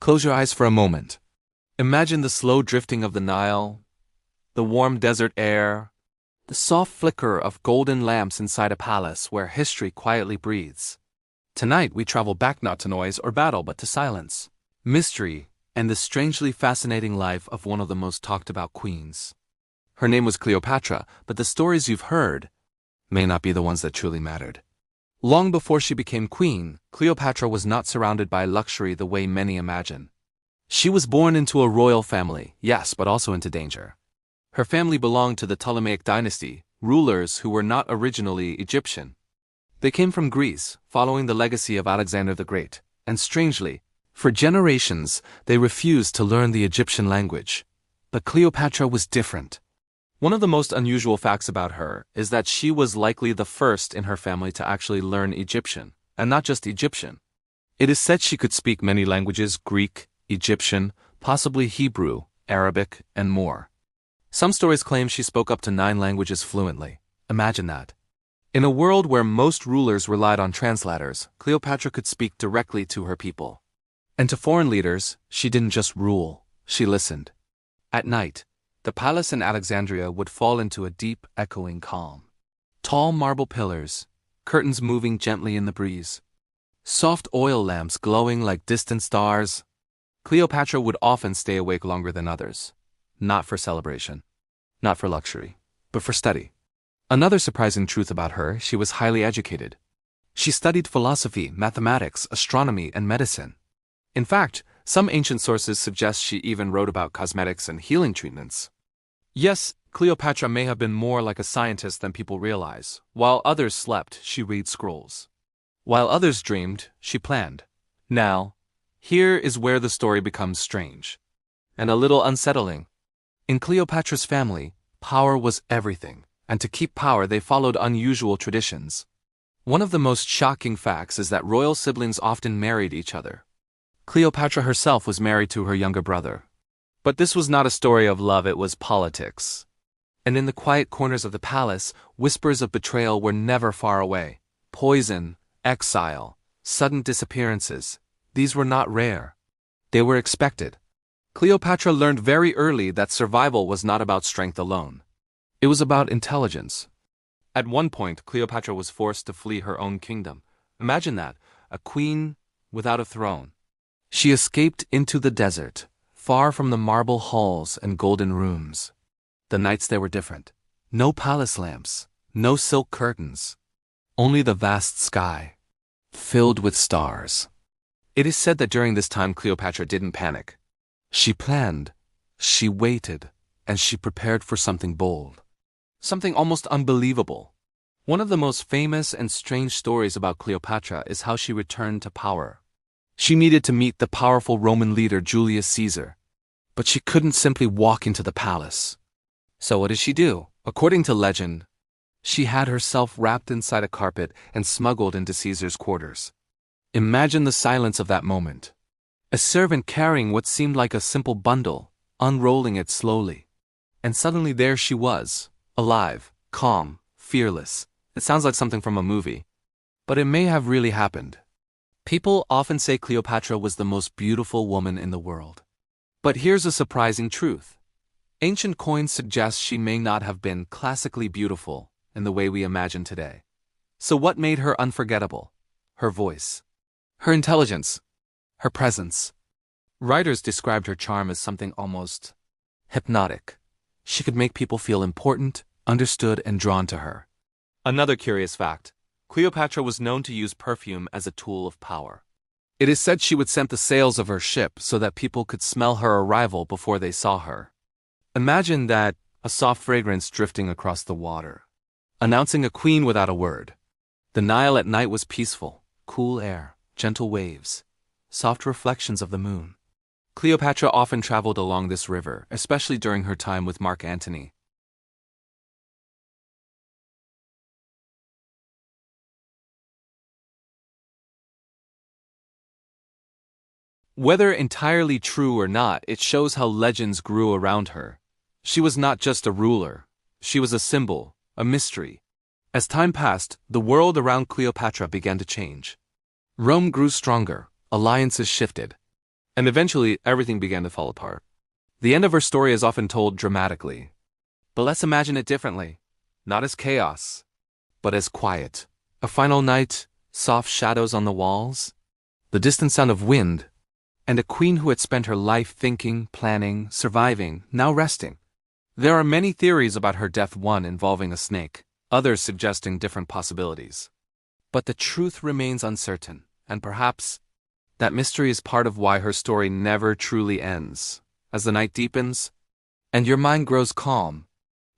Close your eyes for a moment. Imagine the slow drifting of the Nile, the warm desert air, the soft flicker of golden lamps inside a palace where history quietly breathes. Tonight we travel back not to noise or battle but to silence, mystery, and the strangely fascinating life of one of the most talked about queens. Her name was Cleopatra, but the stories you've heard may not be the ones that truly mattered. Long before she became queen, Cleopatra was not surrounded by luxury the way many imagine. She was born into a royal family, yes, but also into danger. Her family belonged to the Ptolemaic dynasty, rulers who were not originally Egyptian. They came from Greece, following the legacy of Alexander the Great, and strangely, for generations they refused to learn the Egyptian language. But Cleopatra was different. One of the most unusual facts about her is that she was likely the first in her family to actually learn Egyptian, and not just Egyptian. It is said she could speak many languages: Greek, Egyptian, possibly Hebrew, Arabic, and more. Some stories claim she spoke up to 9 languages fluently. Imagine that. In a world where most rulers relied on translators, Cleopatra could speak directly to her people. And to foreign leaders, she didn't just rule, she listened. At night, the palace in Alexandria would fall into a deep, echoing calm. Tall marble pillars, curtains moving gently in the breeze, soft oil lamps glowing like distant stars. Cleopatra would often stay awake longer than others. Not for celebration, not for luxury, but for study. Another surprising truth about her: she was highly educated. She studied philosophy, mathematics, astronomy, and medicine. In fact, some ancient sources suggest she even wrote about cosmetics and healing treatments. Yes, Cleopatra may have been more like a scientist than people realize. While others slept, she read scrolls. While others dreamed, she planned. Now, here is where the story becomes strange and a little unsettling. In Cleopatra's family, power was everything, and to keep power they followed unusual traditions. One of the most shocking facts is that royal siblings often married each other. Cleopatra herself was married to her younger brother. But this was not a story of love, it was politics. And in the quiet corners of the palace, whispers of betrayal were never far away. Poison, exile, sudden disappearances, these were not rare. They were expected. Cleopatra learned very early that survival was not about strength alone. It was about intelligence. At one point, Cleopatra was forced to flee her own kingdom. Imagine that, a queen without a throne. She escaped into the desert, far from the marble halls and golden rooms. The nights there were different. No palace lamps, no silk curtains, only the vast sky, filled with stars. It is said that during this time Cleopatra didn't panic. She planned, she waited, and she prepared for something bold. Something almost unbelievable. One of the most famous and strange stories about Cleopatra is how she returned to power. She needed to meet the powerful Roman leader Julius Caesar, but she couldn't simply walk into the palace. So what did she do? According to legend, she had herself wrapped inside a carpet and smuggled into Caesar's quarters. Imagine the silence of that moment. A servant carrying what seemed like a simple bundle, unrolling it slowly. And suddenly there she was, alive, calm, fearless. It sounds like something from a movie, but it may have really happened. People often say Cleopatra was the most beautiful woman in the world. But here's a surprising truth. Ancient coins suggest she may not have been classically beautiful in the way we imagine today. So what made her unforgettable? Her voice, her intelligence, her presence. Writers described her charm as something almost hypnotic. She could make people feel important, understood, and drawn to her. Another curious fact: Cleopatra was known to use perfume as a tool of power. It is said she would scent the sails of her ship so that people could smell her arrival before they saw her. Imagine that, a soft fragrance drifting across the water, announcing a queen without a word. The Nile at night was peaceful, cool air, gentle waves, soft reflections of the moon. Cleopatra often traveled along this river, especially during her time with Mark Antony. Whether entirely true or not, it shows how legends grew around her. She was not just a ruler. She was a symbol, a mystery. As time passed, the world around Cleopatra began to change. Rome grew stronger, alliances shifted. And eventually, everything began to fall apart. The end of her story is often told dramatically. But let's imagine it differently. Not as chaos, but as quiet. A final night, soft shadows on the walls, the distant sound of wind, and a queen who had spent her life thinking, planning, surviving, now resting. There are many theories about her death, one involving a snake, others suggesting different possibilities. But the truth remains uncertain, and perhaps that mystery is part of why her story never truly ends. As the night deepens, and your mind grows calm,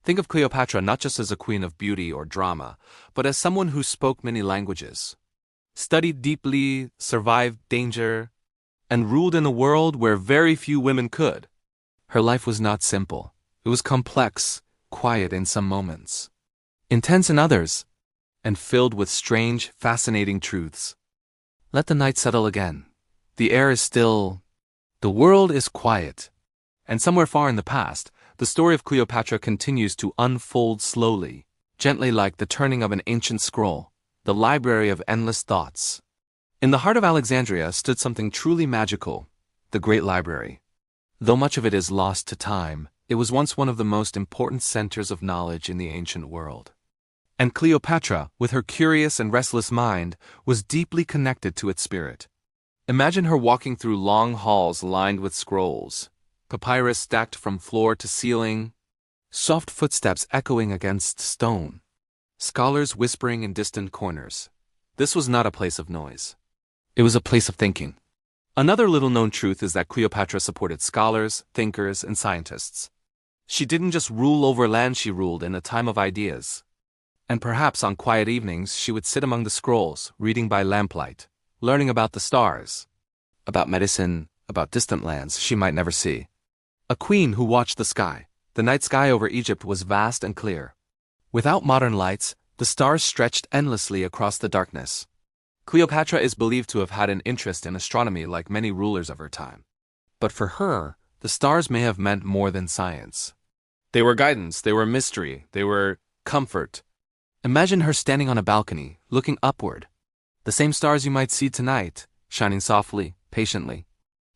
think of Cleopatra not just as a queen of beauty or drama, but as someone who spoke many languages, studied deeply, survived danger, and ruled in a world where very few women could. Her life was not simple. It was complex, quiet in some moments, intense in others, and filled with strange, fascinating truths. Let the night settle again. The air is still. The world is quiet. And somewhere far in the past, the story of Cleopatra continues to unfold slowly, gently like the turning of an ancient scroll, the library of endless thoughts. In the heart of Alexandria stood something truly magical, the Great Library. Though much of it is lost to time, it was once one of the most important centers of knowledge in the ancient world. And Cleopatra, with her curious and restless mind, was deeply connected to its spirit. Imagine her walking through long halls lined with scrolls, papyrus stacked from floor to ceiling, soft footsteps echoing against stone, scholars whispering in distant corners. This was not a place of noise. It was a place of thinking. Another little-known truth is that Cleopatra supported scholars, thinkers, and scientists. She didn't just rule over land, she ruled in a time of ideas. And perhaps on quiet evenings she would sit among the scrolls, reading by lamplight, learning about the stars, about medicine, about distant lands she might never see. A queen who watched the sky. The night sky over Egypt was vast and clear. Without modern lights, the stars stretched endlessly across the darkness. Cleopatra is believed to have had an interest in astronomy like many rulers of her time. But for her, the stars may have meant more than science. They were guidance, they were mystery, they were comfort. Imagine her standing on a balcony, looking upward. The same stars you might see tonight, shining softly, patiently.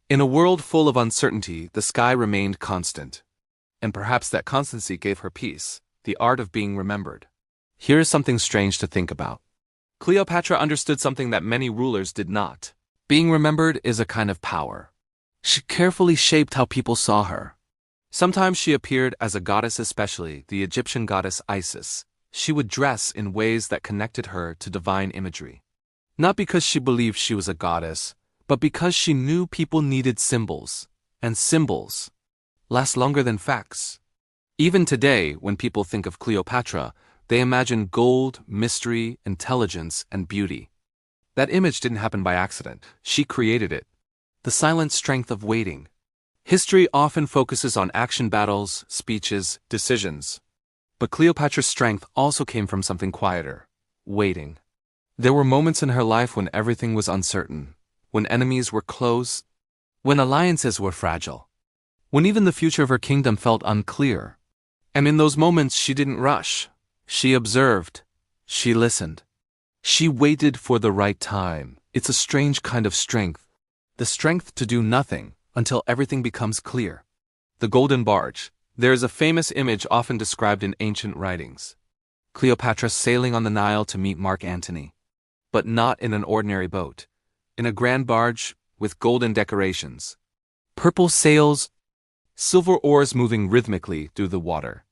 In a world full of uncertainty, the sky remained constant. And perhaps that constancy gave her peace, the art of being remembered. Here is something strange to think about. Cleopatra understood something that many rulers did not. Being remembered is a kind of power. She carefully shaped how people saw her. Sometimes she appeared as a goddess, especially the Egyptian goddess Isis. She would dress in ways that connected her to divine imagery. Not because she believed she was a goddess, but because she knew people needed symbols, and symbols last longer than facts. Even today, when people think of Cleopatra, they imagine gold, mystery, intelligence, and beauty. That image didn't happen by accident. She created it. The silent strength of waiting. History often focuses on action, battles, speeches, decisions. But Cleopatra's strength also came from something quieter: waiting. There were moments in her life when everything was uncertain, when enemies were close, when alliances were fragile, when even the future of her kingdom felt unclear. And in those moments she didn't rush. She observed. She listened. She waited for the right time. It's a strange kind of strength. The strength to do nothing until everything becomes clear. The Golden Barge. There is a famous image often described in ancient writings. Cleopatra sailing on the Nile to meet Mark Antony. But not in an ordinary boat. In a grand barge with golden decorations. Purple sails, silver oars moving rhythmically through the water.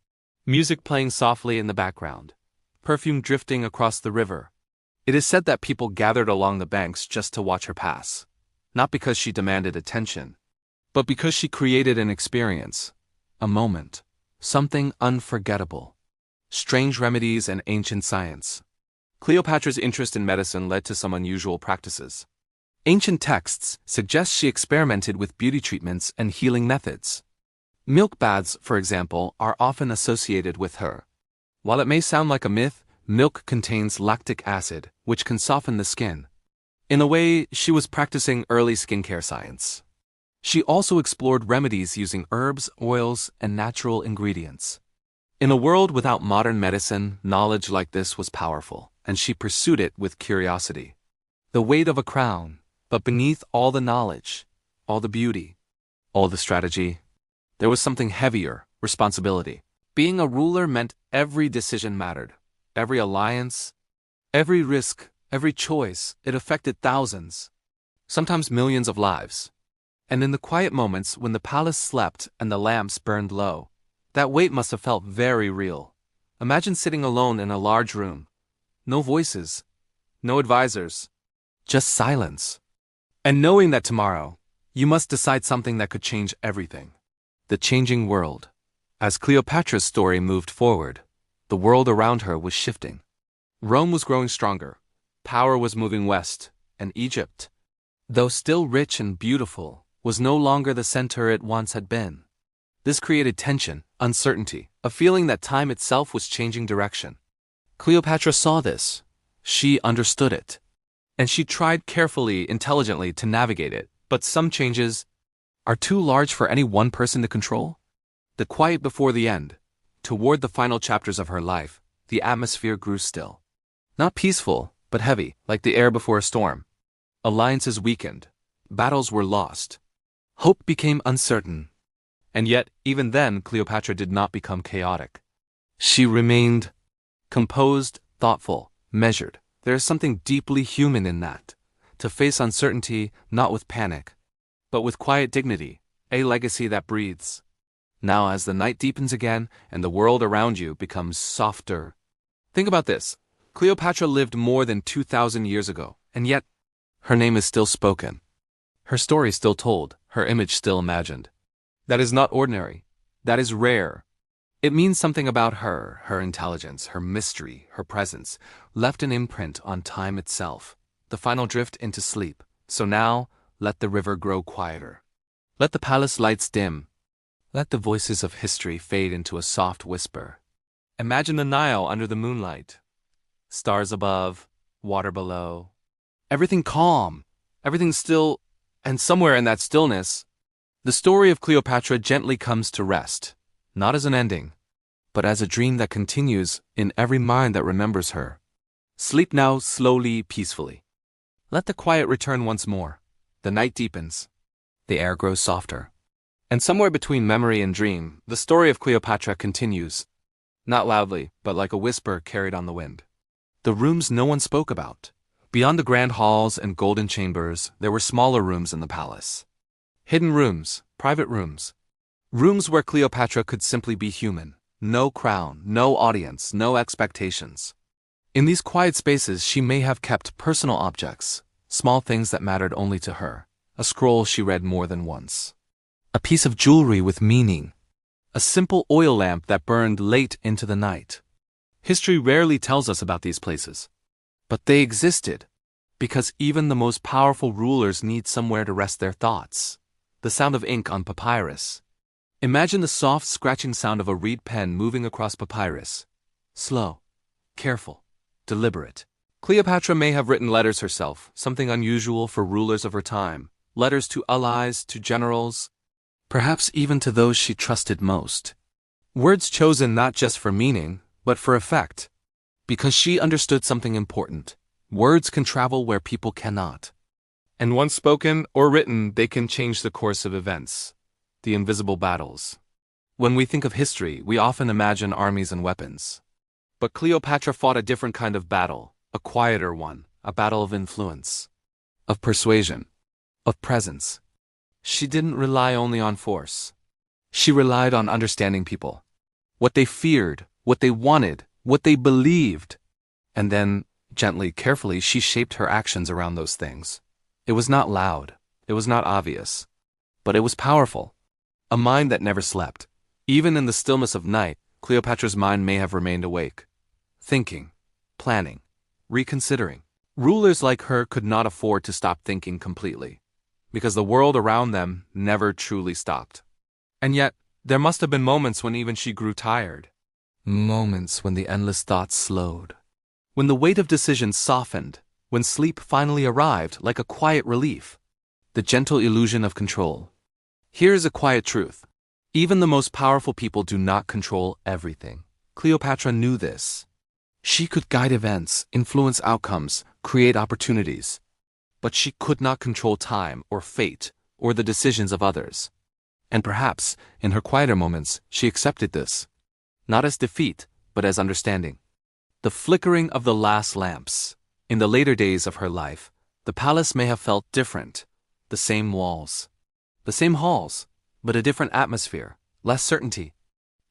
Music playing softly in the background. Perfume drifting across the river. It is said that people gathered along the banks just to watch her pass. Not because she demanded attention, but because she created an experience. A moment. Something unforgettable. Strange remedies and ancient science. Cleopatra's interest in medicine led to some unusual practices. Ancient texts suggest she experimented with beauty treatments and healing methods. Milk baths, for example, are often associated with her. While it may sound like a myth, milk contains lactic acid, which can soften the skin. In a way, she was practicing early skincare science. She also explored remedies using herbs, oils, and natural ingredients. In a world without modern medicine, knowledge like this was powerful, and she pursued it with curiosity. The weight of a crown, but beneath all the knowledge, all the beauty, all the strategy. There was something heavier, responsibility. Being a ruler meant every decision mattered. Every alliance, every risk, every choice, it affected thousands, sometimes millions of lives. And in the quiet moments when the palace slept and the lamps burned low, that weight must have felt very real. Imagine sitting alone in a large room. No voices, no advisors, just silence. And knowing that tomorrow, you must decide something that could change everything. The changing world. As Cleopatra's story moved forward, the world around her was shifting. Rome was growing stronger. Power was moving west, and Egypt, though still rich and beautiful, was no longer the center it once had been. This created tension, uncertainty, a feeling that time itself was changing direction. Cleopatra saw this. She understood it. And she tried carefully, intelligently to navigate it. But some changes are too large for any one person to control. The quiet before the end, toward the final chapters of her life, the atmosphere grew still. Not peaceful, but heavy, like the air before a storm. Alliances weakened. Battles were lost. Hope became uncertain. And yet, even then, Cleopatra did not become chaotic. She remained composed, thoughtful, measured. There is something deeply human in that. To face uncertainty, not with panic, but with quiet dignity, a legacy that breathes. Now as the night deepens again and the world around you becomes softer. Think about this. Cleopatra lived more than 2,000 years ago, and yet her name is still spoken. Her story still told, her image still imagined. That is not ordinary. That is rare. It means something about her, her intelligence, her mystery, her presence, left an imprint on time itself. The final drift into sleep. So now, let the river grow quieter. Let the palace lights dim. Let the voices of history fade into a soft whisper. Imagine the Nile under the moonlight. Stars above, water below. Everything calm, everything still, and somewhere in that stillness, the story of Cleopatra gently comes to rest, not as an ending, but as a dream that continues in every mind that remembers her. Sleep now slowly, peacefully. Let the quiet return once more. The night deepens. The air grows softer. And somewhere between memory and dream, the story of Cleopatra continues. Not loudly, but like a whisper carried on the wind. The rooms no one spoke about. Beyond the grand halls and golden chambers, there were smaller rooms in the palace. Hidden rooms, private rooms. Rooms where Cleopatra could simply be human. No crown, no audience, no expectations. In these quiet spaces she may have kept personal objects, small things that mattered only to her. A scroll she read more than once. A piece of jewelry with meaning. A simple oil lamp that burned late into the night. History rarely tells us about these places. But they existed, because even the most powerful rulers need somewhere to rest their thoughts. The sound of ink on papyrus. Imagine the soft scratching sound of a reed pen moving across papyrus. Slow, careful, deliberate. Cleopatra may have written letters herself, something unusual for rulers of her time. Letters to allies, to generals, perhaps even to those she trusted most. Words chosen not just for meaning, but for effect. Because she understood something important. Words can travel where people cannot. And once spoken or written, they can change the course of events. The invisible battles. When we think of history, we often imagine armies and weapons. But Cleopatra fought a different kind of battle, a quieter one, a battle of influence, of persuasion, of presence. She didn't rely only on force. She relied on understanding people. What they feared, what they wanted, what they believed. And then, gently, carefully, she shaped her actions around those things. It was not loud, it was not obvious, but it was powerful. A mind that never slept. Even in the stillness of night, Cleopatra's mind may have remained awake. Thinking, planning, reconsidering. Rulers like her could not afford to stop thinking completely, because the world around them never truly stopped. And yet, there must have been moments when even she grew tired. Moments when the endless thoughts slowed. When the weight of decisions softened. When sleep finally arrived like a quiet relief. The gentle illusion of control. Here is a quiet truth. Even the most powerful people do not control everything. Cleopatra knew this. She could guide events, influence outcomes, create opportunities. But she could not control time or fate or the decisions of others. And perhaps, in her quieter moments, she accepted this. Not as defeat, but as understanding. The flickering of the last lamps. In the later days of her life, the palace may have felt different. The same walls. The same halls, but a different atmosphere, less certainty.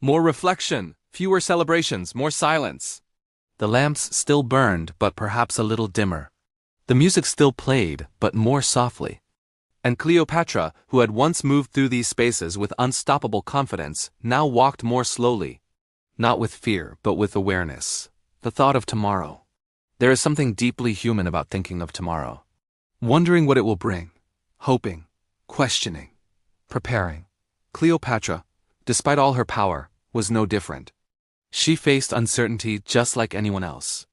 More reflection, fewer celebrations, more silence. The lamps still burned, but perhaps a little dimmer. The music still played, but more softly. And Cleopatra, who had once moved through these spaces with unstoppable confidence, now walked more slowly. Not with fear, but with awareness. The thought of tomorrow. There is something deeply human about thinking of tomorrow. Wondering what it will bring. Hoping. Questioning. Preparing. Cleopatra, despite all her power, was no different. She faced uncertainty just like anyone else.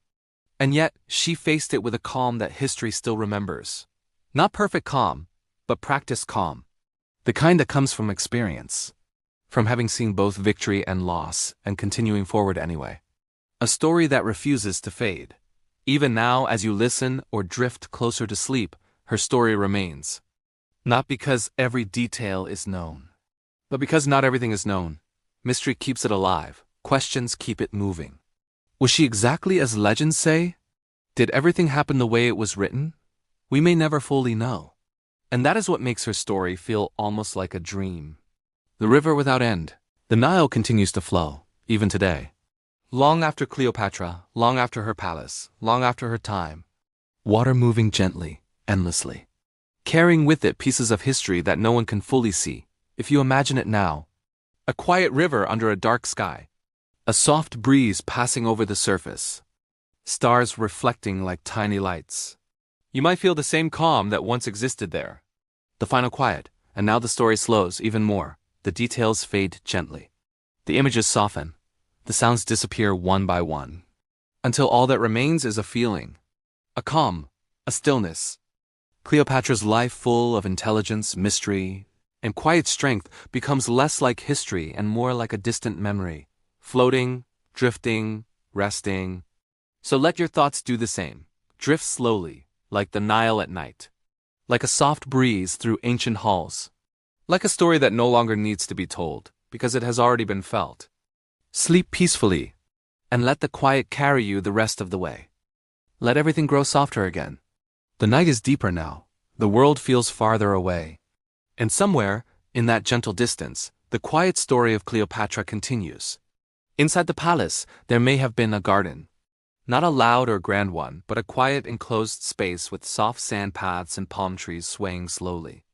And yet, she faced it with a calm that history still remembers. Not perfect calm, but practiced calm. The kind that comes from experience. From having seen both victory and loss, and continuing forward anyway. A story that refuses to fade. Even now, as you listen or drift closer to sleep, her story remains. Not because every detail is known, but because not everything is known. Mystery keeps it alive, questions keep it moving. Was she exactly as legends say? Did everything happen the way it was written? We may never fully know. And that is what makes her story feel almost like a dream. The river without end. The Nile continues to flow, even today. Long after Cleopatra, long after her palace, long after her time. Water moving gently, endlessly. Carrying with it pieces of history that no one can fully see, if you imagine it now. A quiet river under a dark sky. A soft breeze passing over the surface. Stars reflecting like tiny lights. You might feel the same calm that once existed there. The final quiet, and now the story slows even more. The details fade gently. The images soften. The sounds disappear one by one. Until all that remains is a feeling. A calm. A stillness. Cleopatra's life, full of intelligence, mystery, and quiet strength, becomes less like history and more like a distant memory. Floating, drifting, resting. So let your thoughts do the same. Drift slowly, like the Nile at night. Like a soft breeze through ancient halls. Like a story that no longer needs to be told, because it has already been felt. Sleep peacefully, and let the quiet carry you the rest of the way. Let everything grow softer again. The night is deeper now. The world feels farther away. And somewhere, in that gentle distance, the quiet story of Cleopatra continues. Inside the palace, there may have been a garden. Not a loud or grand one, but a quiet enclosed space with soft sand paths and palm trees swaying slowly.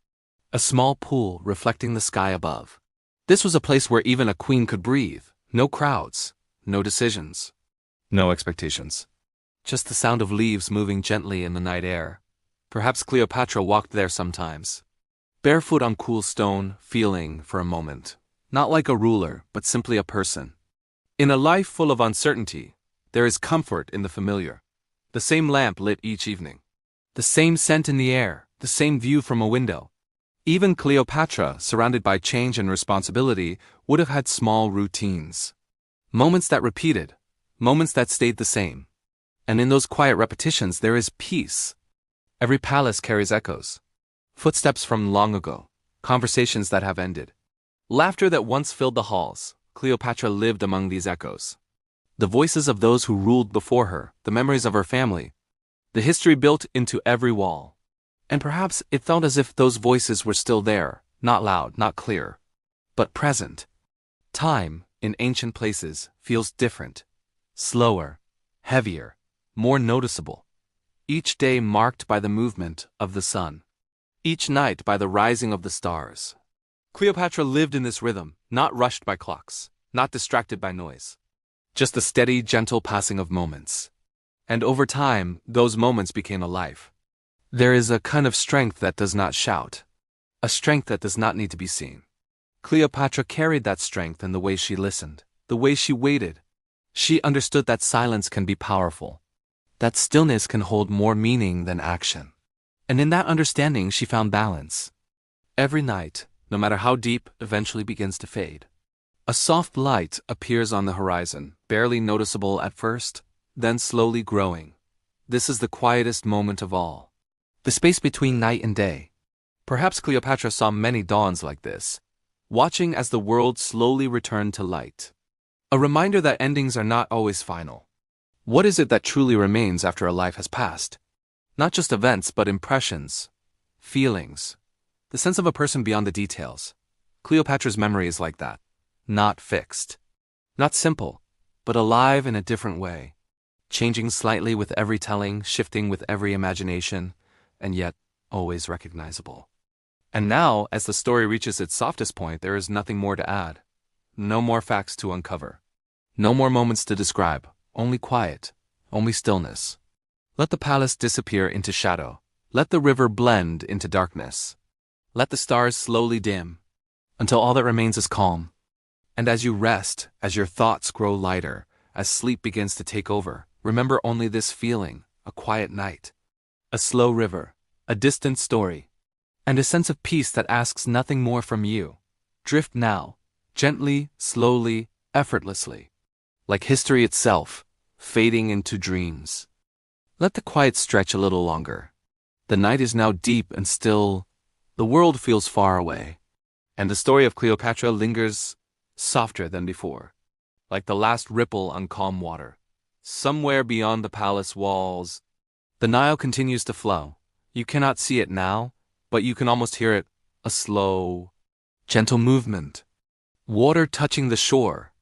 A small pool reflecting the sky above. This was a place where even a queen could breathe. No crowds, no decisions, no expectations. Just the sound of leaves moving gently in the night air. Perhaps Cleopatra walked there sometimes. Barefoot on cool stone, feeling for a moment. Not like a ruler, but simply a person. In a life full of uncertainty, there is comfort in the familiar. The same lamp lit each evening. The same scent in the air, the same view from a window. Even Cleopatra, surrounded by change and responsibility, would have had small routines. Moments that repeated, moments that stayed the same. And in those quiet repetitions there is peace. Every palace carries echoes. Footsteps from long ago, conversations that have ended. Laughter that once filled the halls. Cleopatra lived among these echoes. The voices of those who ruled before her, the memories of her family. The history built into every wall. And perhaps it felt as if those voices were still there, not loud, not clear, but present. Time, in ancient places, feels different. Slower, heavier, more noticeable. Each day marked by the movement of the sun. Each night by the rising of the stars. Cleopatra lived in this rhythm, not rushed by clocks, not distracted by noise. Just a steady, gentle passing of moments. And over time, those moments became a life. There is a kind of strength that does not shout. A strength that does not need to be seen. Cleopatra carried that strength in the way she listened, the way she waited. She understood that silence can be powerful. That stillness can hold more meaning than action. And in that understanding she found balance. Every night, no matter how deep, eventually begins to fade. A soft light appears on the horizon, barely noticeable at first, then slowly growing. This is the quietest moment of all. The space between night and day. Perhaps Cleopatra saw many dawns like this, watching as the world slowly returned to light. A reminder that endings are not always final. What is it that truly remains after a life has passed? Not just events, but impressions, feelings, the sense of a person beyond the details. Cleopatra's memory is like that. Not fixed. Not simple, but alive in a different way. Changing slightly with every telling, shifting with every imagination, and yet always recognizable. And now, as the story reaches its softest point, there is nothing more to add. No more facts to uncover. No more moments to describe. Only quiet. Only stillness. Let the palace disappear into shadow. Let the river blend into darkness. Let the stars slowly dim, until all that remains is calm. And as you rest, as your thoughts grow lighter, as sleep begins to take over, remember only this feeling: a quiet night, a slow river, a distant story, and a sense of peace that asks nothing more from you. Drift now, gently, slowly, effortlessly, like history itself, fading into dreams. Let the quiet stretch a little longer. The night is now deep and still. The world feels far away, and the story of Cleopatra lingers softer than before, like the last ripple on calm water. Somewhere beyond the palace walls, the Nile continues to flow. You cannot see it now, but you can almost hear it, a slow, gentle movement. Water touching the shore,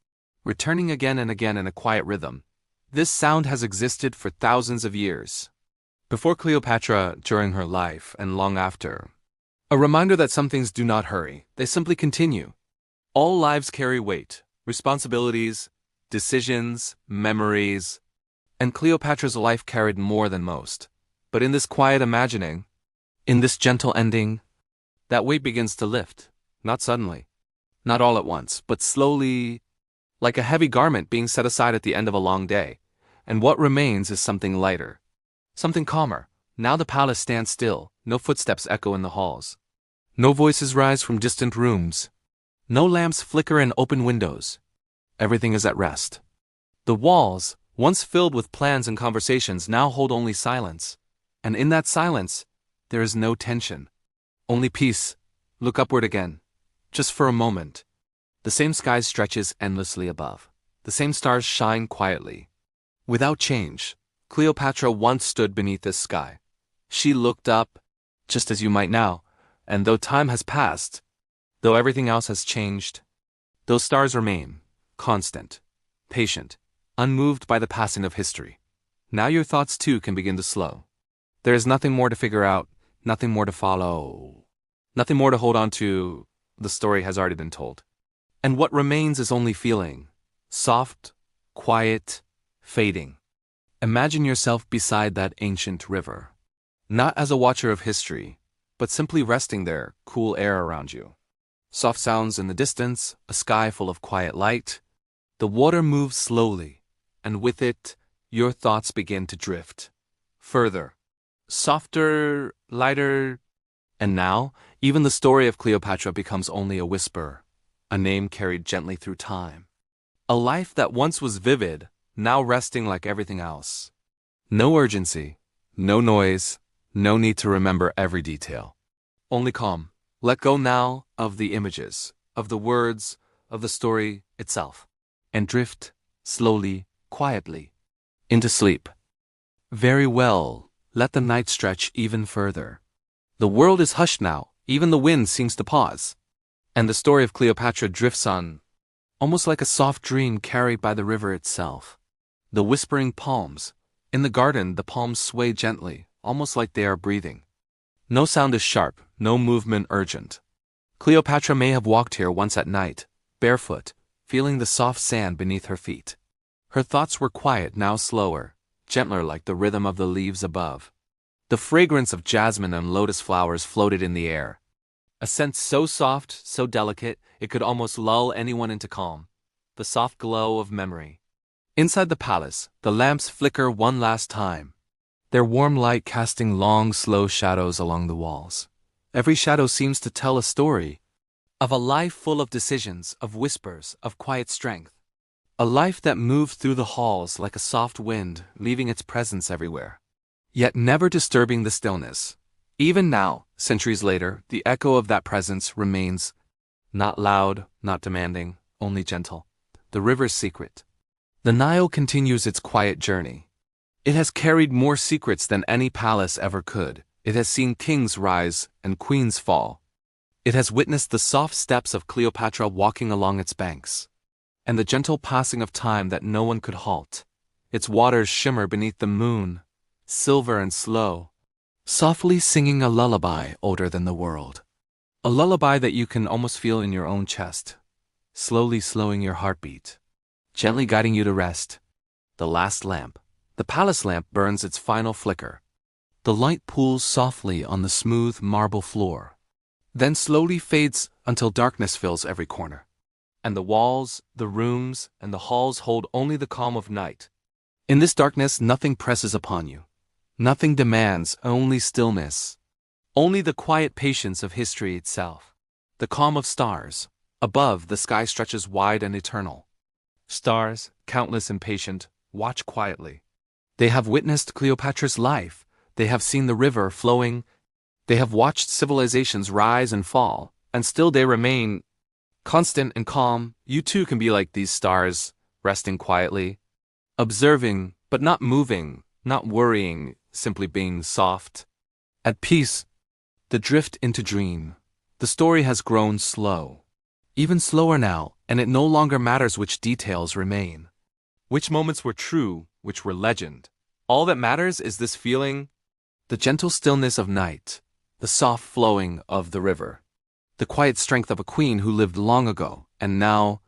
returning again and again in a quiet rhythm. This sound has existed for thousands of years. Before Cleopatra, during her life, and long after. A reminder that some things do not hurry, they simply continue. All lives carry weight, responsibilities, decisions, memories, and Cleopatra's life carried more than most. But in this quiet imagining, in this gentle ending, that weight begins to lift, not suddenly, not all at once, but slowly, like a heavy garment being set aside at the end of a long day, and what remains is something lighter, something calmer. Now the palace stands still, no footsteps echo in the halls, no voices rise from distant rooms, no lamps flicker in open windows. Everything is at rest. The walls, once filled with plans and conversations, now hold only silence, and in that silence, there is no tension, only peace. Look upward again, just for a moment. The same sky stretches endlessly above. The same stars shine quietly. Without change, Cleopatra once stood beneath this sky. She looked up, just as you might now, and though time has passed, though everything else has changed, those stars remain, constant, patient, unmoved by the passing of history. Now your thoughts too can begin to slow. There is nothing more to figure out, nothing more to follow, nothing more to hold on to. The story has already been told. And what remains is only feeling, soft, quiet, fading. Imagine yourself beside that ancient river, not as a watcher of history, but simply resting there, cool air around you. Soft sounds in the distance, a sky full of quiet light. The water moves slowly, and with it, your thoughts begin to drift. Further, softer, lighter, and now, even the story of Cleopatra becomes only a whisper, a name carried gently through time. A life that once was vivid, now resting like everything else. No urgency, no noise, no need to remember every detail. Only calm. Let go now of the images, of the words, of the story itself, and drift, slowly, quietly, into sleep. Very well, let the night stretch even further. The world is hushed now, even the wind seems to pause. And the story of Cleopatra drifts on, almost like a soft dream carried by the river itself. The whispering palms. In the garden, the palms sway gently, almost like they are breathing. No sound is sharp, no movement urgent. Cleopatra may have walked here once at night, barefoot, feeling the soft sand beneath her feet. Her thoughts were quiet, now slower, gentler like the rhythm of the leaves above. The fragrance of jasmine and lotus flowers floated in the air. A scent so soft, so delicate, it could almost lull anyone into calm. The soft glow of memory. Inside the palace, the lamps flicker one last time, their warm light casting long, slow shadows along the walls. Every shadow seems to tell a story of a life full of decisions, of whispers, of quiet strength. A life that moved through the halls like a soft wind, leaving its presence everywhere, yet never disturbing the stillness. Even now, centuries later, the echo of that presence remains, not loud, not demanding, only gentle. The river's secret. The Nile continues its quiet journey. It has carried more secrets than any palace ever could. It has seen kings rise and queens fall. It has witnessed the soft steps of Cleopatra walking along its banks, and the gentle passing of time that no one could halt. Its waters shimmer beneath the moon, silver and slow, softly singing a lullaby older than the world. A lullaby that you can almost feel in your own chest, slowly slowing your heartbeat, gently guiding you to rest. The last lamp, the palace lamp, burns its final flicker. The light pools softly on the smooth marble floor, then slowly fades until darkness fills every corner. And the walls, the rooms, and the halls hold only the calm of night. In this darkness, nothing presses upon you. Nothing demands, only stillness. Only the quiet patience of history itself. The calm of stars. Above, the sky stretches wide and eternal. Stars, countless and patient, watch quietly. They have witnessed Cleopatra's life. They have seen the river flowing. They have watched civilizations rise and fall, and still they remain constant and calm. You too can be like these stars, resting quietly, observing, but not moving, not worrying, simply being soft, at peace. The drift into dream. The story has grown slow, even slower now, and it no longer matters which details remain, which moments were true, which were legend. All that matters is this feeling, the gentle stillness of night, the soft flowing of the river, the quiet strength of a queen who lived long ago, and now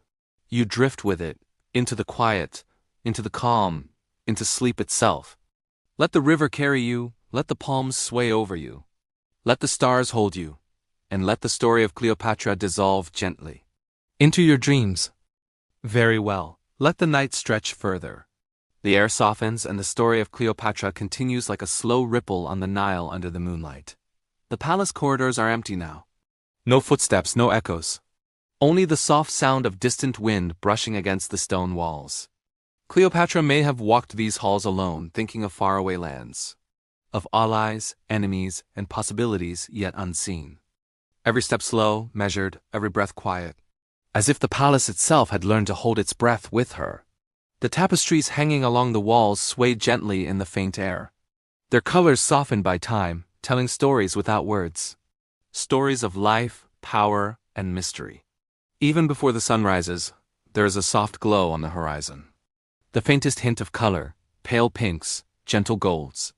you drift with it, into the quiet, into the calm, into sleep itself. Let the river carry you, let the palms sway over you. Let the stars hold you, and let the story of Cleopatra dissolve gently into your dreams. Very well, let the night stretch further. The air softens and the story of Cleopatra continues like a slow ripple on the Nile under the moonlight. The palace corridors are empty now. No footsteps, no echoes. Only the soft sound of distant wind brushing against the stone walls. Cleopatra may have walked these halls alone, thinking of faraway lands, of allies, enemies, and possibilities yet unseen. Every step slow, measured, every breath quiet, as if the palace itself had learned to hold its breath with her. The tapestries hanging along the walls swayed gently in the faint air, their colors softened by time, telling stories without words. Stories of life, power, and mystery. Even before the sun rises, there is a soft glow on the horizon. The faintest hint of color, pale pinks, gentle golds.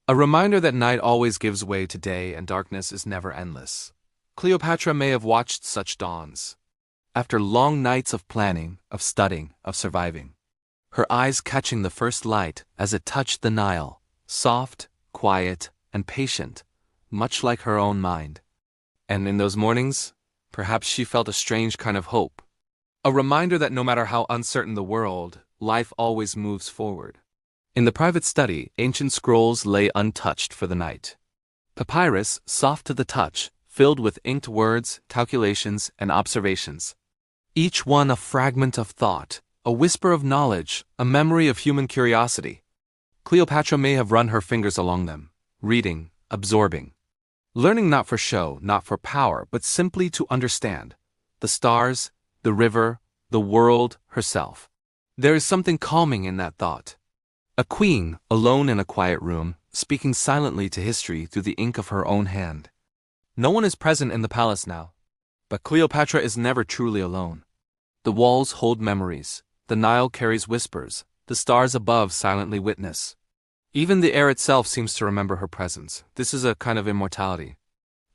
A reminder that night always gives way to day and darkness is never endless. Cleopatra may have watched such dawns. After long nights of planning, of studying, of surviving. Her eyes catching the first light as it touched the Nile, soft, quiet, and patient, much like her own mind. And in those mornings, perhaps she felt a strange kind of hope. A reminder that no matter how uncertain the world, life always moves forward. In the private study, ancient scrolls lay untouched for the night. Papyrus, soft to the touch, filled with inked words, calculations, and observations. Each one a fragment of thought, a whisper of knowledge, a memory of human curiosity. Cleopatra may have run her fingers along them, reading, absorbing. Learning not for show, not for power, but simply to understand. The stars, the river, the world, herself. There is something calming in that thought. A queen, alone in a quiet room, speaking silently to history through the ink of her own hand. No one is present in the palace now, but Cleopatra is never truly alone. The walls hold memories, the Nile carries whispers, the stars above silently witness. Even the air itself seems to remember her presence. This is a kind of immortality.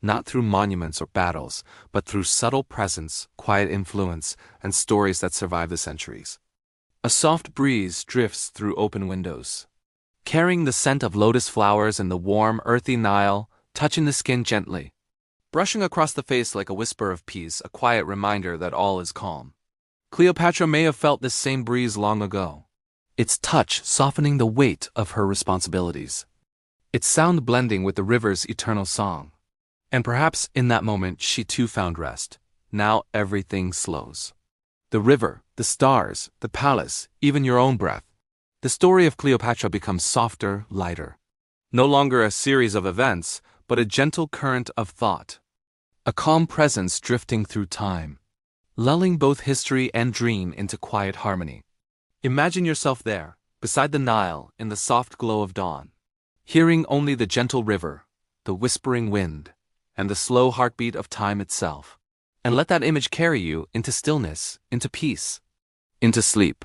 Not through monuments or battles, but through subtle presence, quiet influence, and stories that survive the centuries. A soft breeze drifts through open windows, carrying the scent of lotus flowers in the warm, earthy Nile, touching the skin gently, brushing across the face like a whisper of peace, a quiet reminder that all is calm. Cleopatra may have felt this same breeze long ago, its touch softening the weight of her responsibilities, its sound blending with the river's eternal song. And perhaps in that moment she too found rest. Now everything slows. The river, the stars, the palace, even your own breath. The story of Cleopatra becomes softer, lighter. No longer a series of events, but a gentle current of thought. A calm presence drifting through time, lulling both history and dream into quiet harmony. Imagine yourself there, beside the Nile, in the soft glow of dawn, hearing only the gentle river, the whispering wind, and the slow heartbeat of time itself. And let that image carry you into stillness, into peace, into sleep.